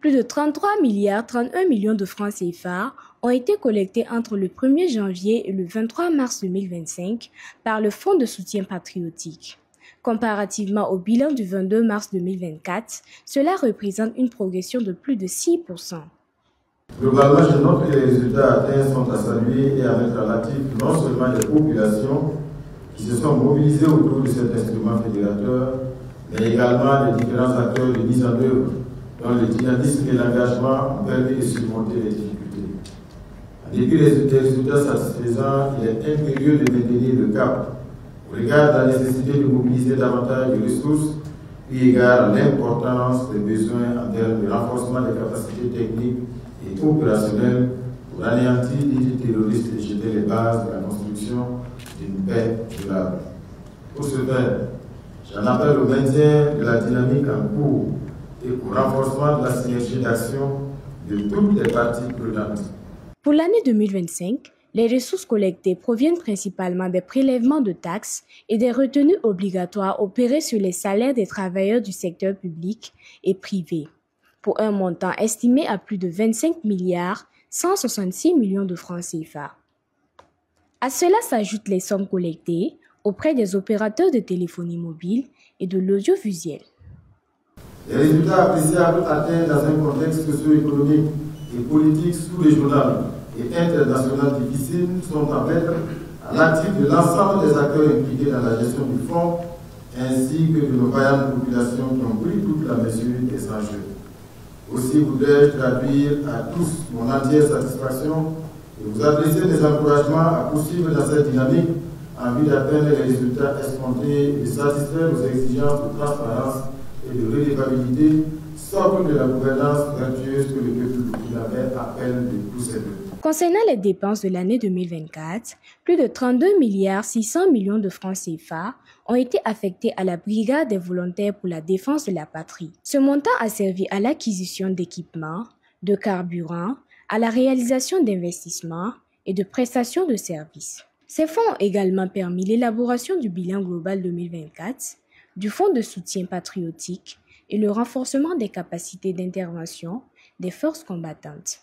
Plus de 33,31 milliards de francs CFA ont été collectés entre le 1er janvier et le 23 mars 2025 par le Fonds de soutien patriotique. Comparativement au bilan du 22 mars 2024, cela représente une progression de plus de 6%. Globalement, je note que les résultats atteints sont à saluer et à mettre en actif non seulement les populations qui se sont mobilisées autour de cet instrument fédérateur, mais également les différents acteurs de mise en œuvre dont le dynamisme et l'engagement ont permis de surmonter les difficultés. En dépit des résultats satisfaisants, il est impérieux de maintenir le cap au regard de la nécessité de mobiliser davantage de ressources, eu égard à l'importance des besoins en termes de renforcement des capacités techniques et opérationnelles pour anéantir l'idée terroriste et jeter les bases de la construction d'une paix durable. Pour ce faire, j'en appelle au maintien de la dynamique en cours et au renforcement de la synergie d'action de toutes les parties prenantes. Pour l'année 2025, les ressources collectées proviennent principalement des prélèvements de taxes et des retenues obligatoires opérées sur les salaires des travailleurs du secteur public et privé, pour un montant estimé à plus de 25,166 milliards de francs CFA. À cela s'ajoutent les sommes collectées auprès des opérateurs de téléphonie mobile et de l'audiovisuel. Les résultats appréciables atteints dans un contexte socio-économique et politique sous-régional et international difficile sont à mettre à l'actif de l'ensemble des acteurs impliqués dans la gestion du fonds, ainsi que de nos vaillantes populations qui ont pris toute la mesure des enjeux. Aussi voudrais-je traduire à tous mon entière satisfaction et vous adresser des encouragements à poursuivre dans cette dynamique en vue d'atteindre les résultats escomptés et de satisfaire aux exigences de transparence et de redevabilité, socle de la gouvernance vertueuse que le peuple burkinabé appelle de tous ses vœux. Concernant les dépenses de l'année 2024, plus de 32,6 milliards de francs CFA ont été affectés à la Brigade des volontaires pour la défense de la patrie. Ce montant a servi à l'acquisition d'équipements, de carburant, à la réalisation d'investissements et de prestations de services. Ces fonds ont également permis l'élaboration du bilan global 2024, du Fonds de soutien patriotique et le renforcement des capacités d'intervention des forces combattantes.